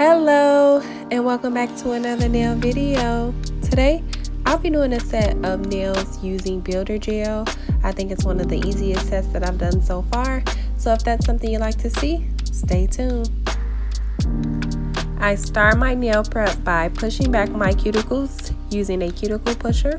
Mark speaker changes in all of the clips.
Speaker 1: Hello and welcome back to another nail video. Today I'll be doing a set of nails using builder gel. I think it's one of the easiest sets that I've done so far, so if that's something you'd like to see, stay tuned. I start my nail prep by pushing back my cuticles using a cuticle pusher.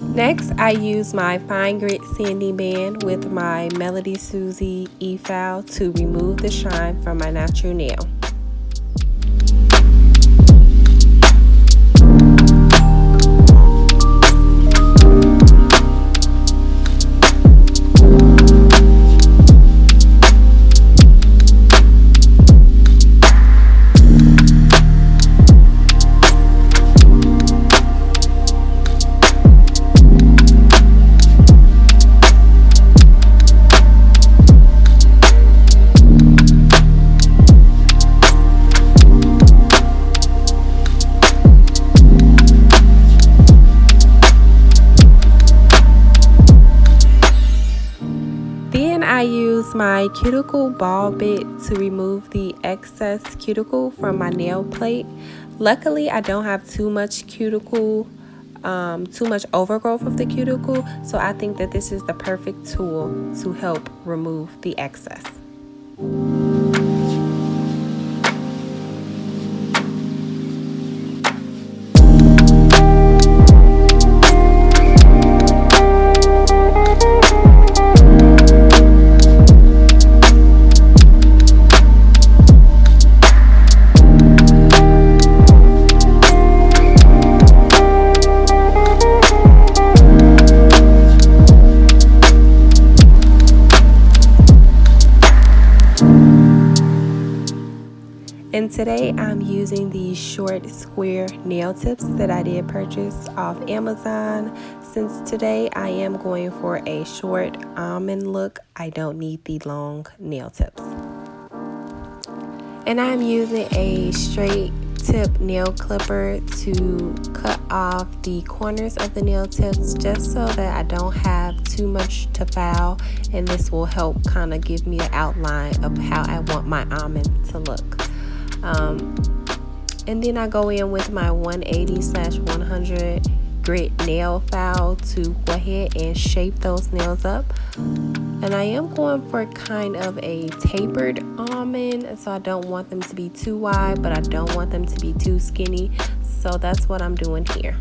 Speaker 1: Next, I use my fine grit sanding band with my Melody Susie e-file to remove the shine from my natural nail. I use my cuticle ball bit to remove the excess cuticle from my nail plate. Luckily, I don't have too much cuticle, too much overgrowth of the cuticle, so I think that this is the perfect tool to help remove the excess. And today I'm using these short square nail tips that I did purchase off Amazon. Since today I am going for a short almond look, I don't need the long nail tips. And I'm using a straight tip nail clipper to cut off the corners of the nail tips just so that I don't have too much to file, and this will help kind of give me an outline of how I want my almond to look. And then I go in with my 180/100 grit nail file to go ahead and shape those nails up. And I am going for kind of a tapered almond, so I don't want them to be too wide, but I don't want them to be too skinny. So that's what I'm doing here.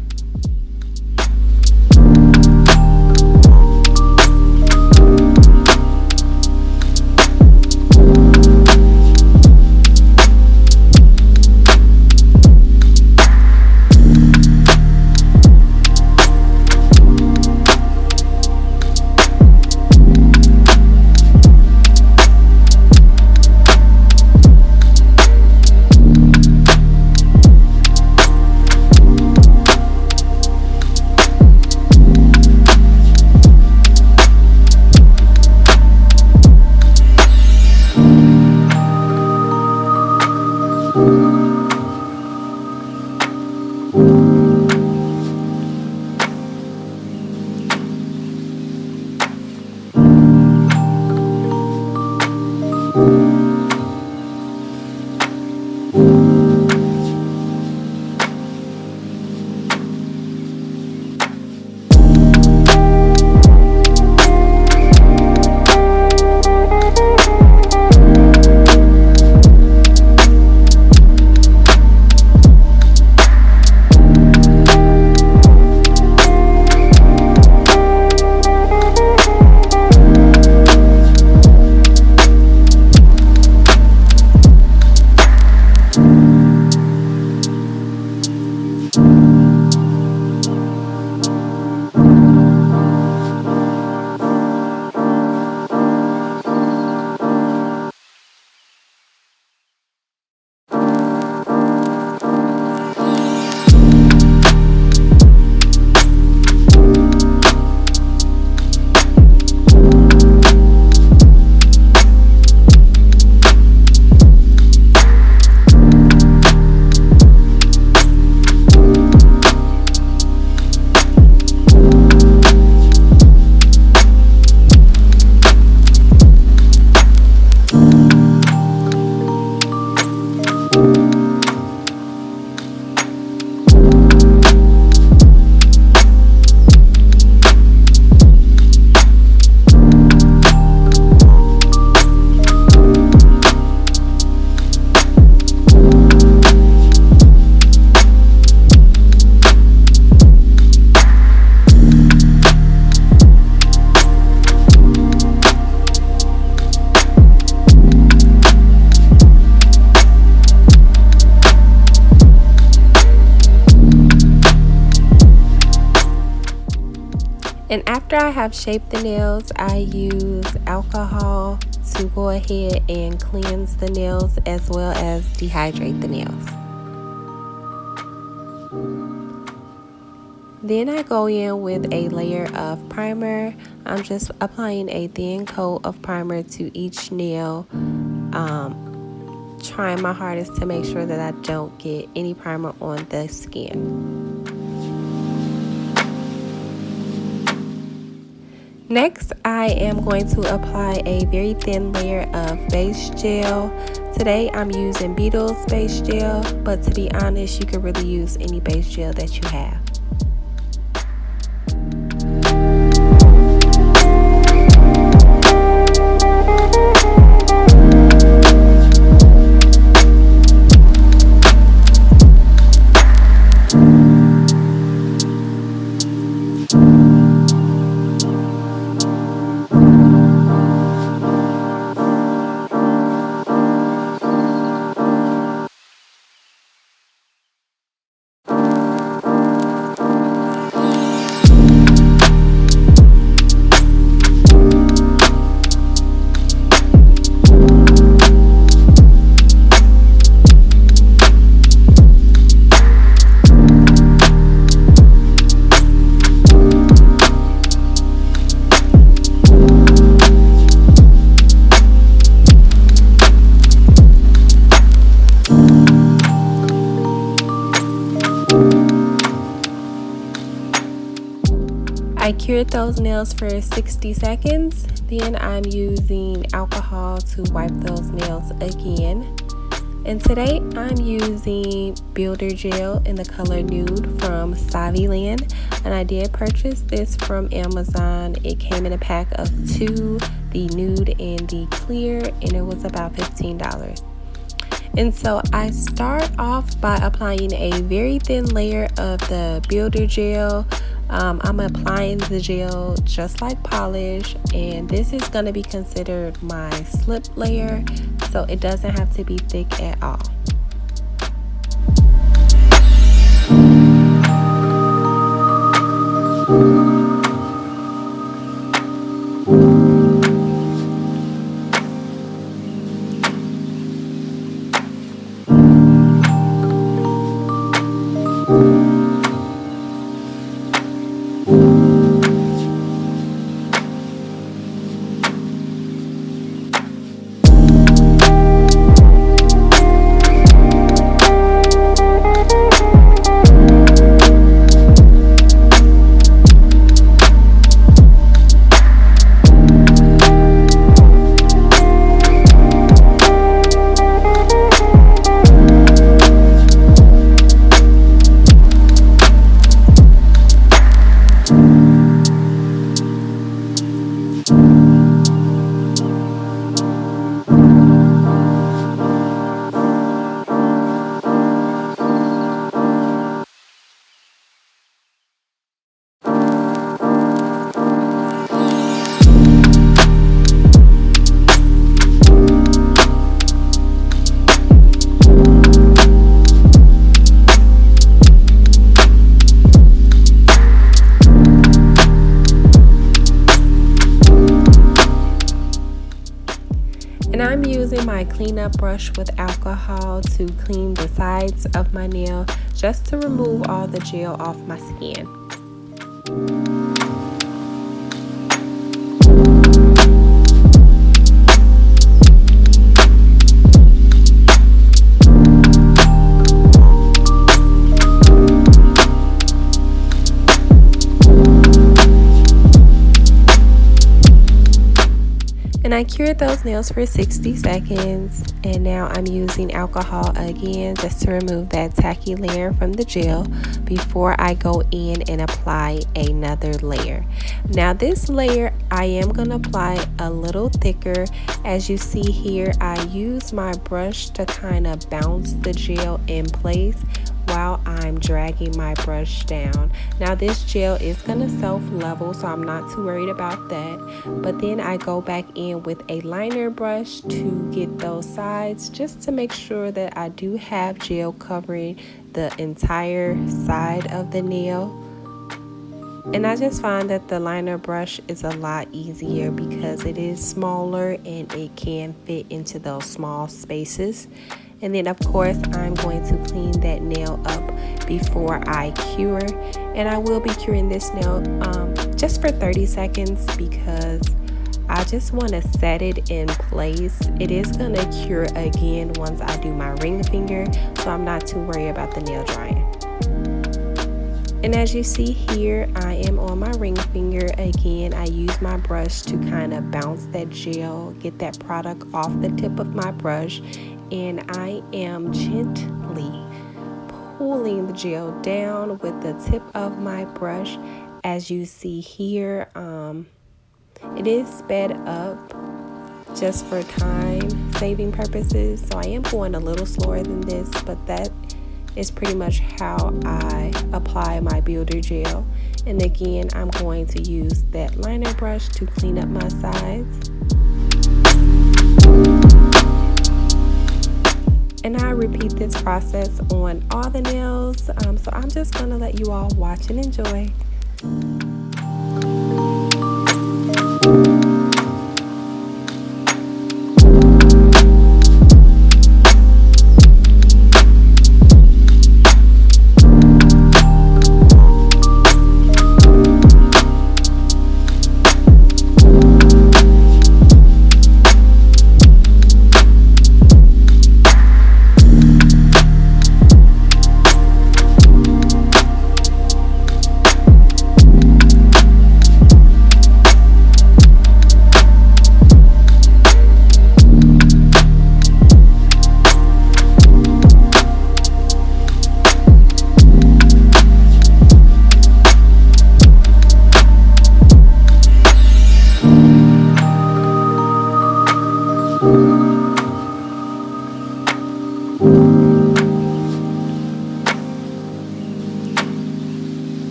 Speaker 1: After I have shaped the nails, I use alcohol to go ahead and cleanse the nails as well as dehydrate the nails. Then I go in with a layer of primer. I'm just applying a thin coat of primer to each nail, trying my hardest to make sure that I don't get any primer on the skin. Next, I am going to apply a very thin layer of base gel. Today I'm using Beetle's base gel, but to be honest, you can really use any base gel that you have. I cured those nails for 60 seconds. Then I'm using alcohol to wipe those nails again. And today I'm using Builder Gel in the color Nude from Saviland. And I did purchase this from Amazon. It came in a pack of 2, the nude and the clear, and it was about $15. And so I start off by applying a very thin layer of the Builder Gel. I'm applying the gel just like polish, and this is going to be considered my slip layer, so it doesn't have to be thick at all. And I'm using my cleanup brush with alcohol to clean the sides of my nail, just to remove all the gel off my skin. And I cured those nails for 60 seconds, and now I'm using alcohol again just to remove that tacky layer from the gel before I go in and apply another layer. Now this layer I am going to apply a little thicker. As you see here, I use my brush to kind of bounce the gel in place while I'm dragging my brush down. Now this gel is going to self-level, so I'm not too worried about that. But then I go back in with a liner brush to get those sides, just to make sure that I do have gel covering the entire side of the nail. And I just find that the liner brush is a lot easier because it is smaller and it can fit into those small spaces. And then of course I'm going to clean that nail up before I cure. And I will be curing this nail just for 30 seconds because I just want to set it in place. It is going to cure again once I do my ring finger, so I'm not too worried about the nail drying. And as you see here, I am on my ring finger. Again, I use my brush to kind of bounce that gel, get that product off the tip of my brush, and I am gently pulling the gel down with the tip of my brush. As you see here, it is sped up just for time saving purposes, so I am going a little slower than this, but that is pretty much how I apply my builder gel. And again, I'm going to use that liner brush to clean up my sides. And I repeat this process on all the nails, so I'm just going to let you all watch and enjoy.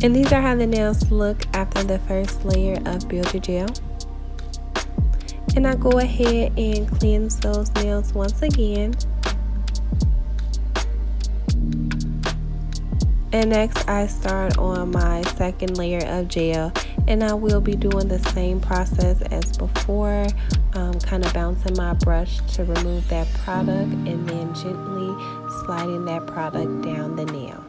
Speaker 1: And these are how the nails look after the first layer of builder gel. And I go ahead and cleanse those nails once again. And next I start on my second layer of gel, and I will be doing the same process as before, kind of bouncing my brush to remove that product and then gently sliding that product down the nail.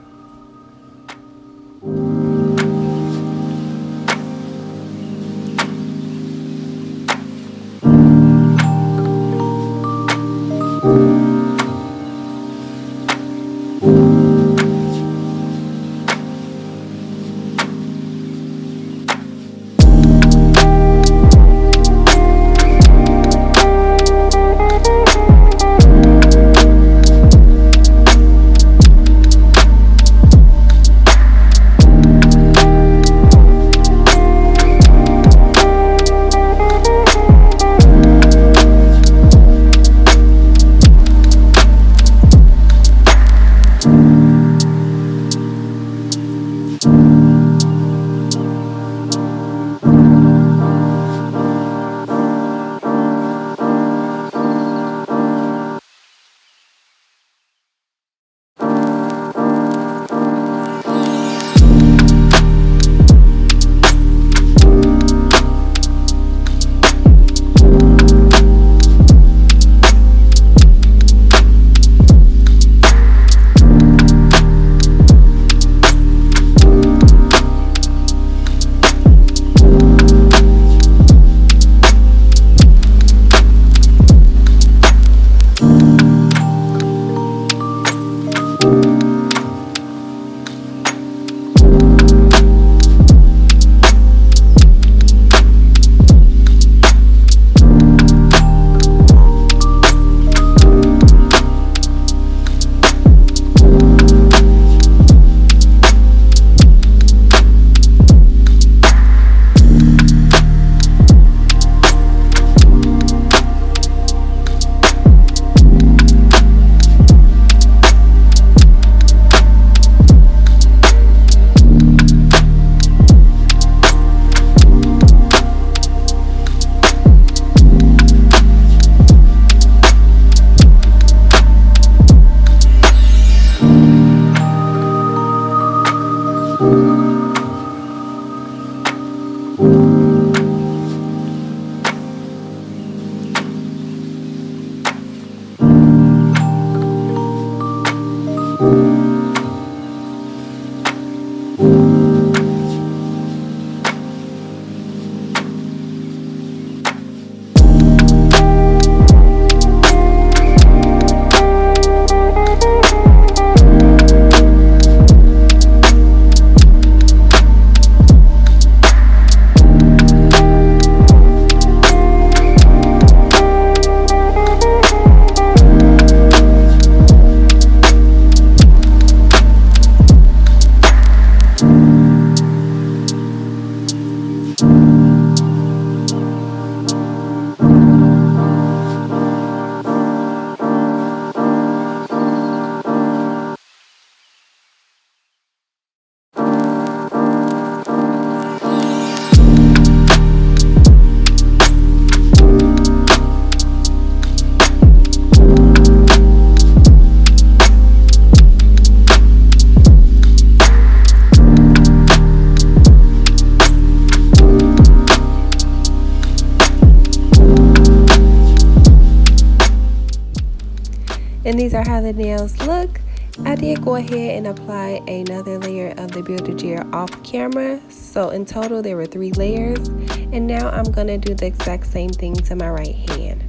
Speaker 1: And these are how the nails look. I did go ahead and apply another layer of the builder gel off camera. So in total there were 3 layers. And now I'm going to do the exact same thing to my right hand.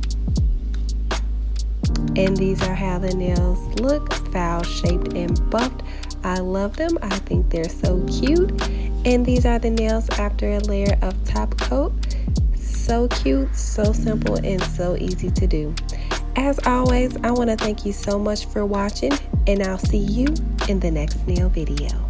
Speaker 1: And these are how the nails look, foul shaped and buffed. I love them. I think they're so cute. And these are the nails after a layer of top coat. So cute, so simple, and so easy to do. As always, I want to thank you so much for watching, and I'll see you in the next nail video.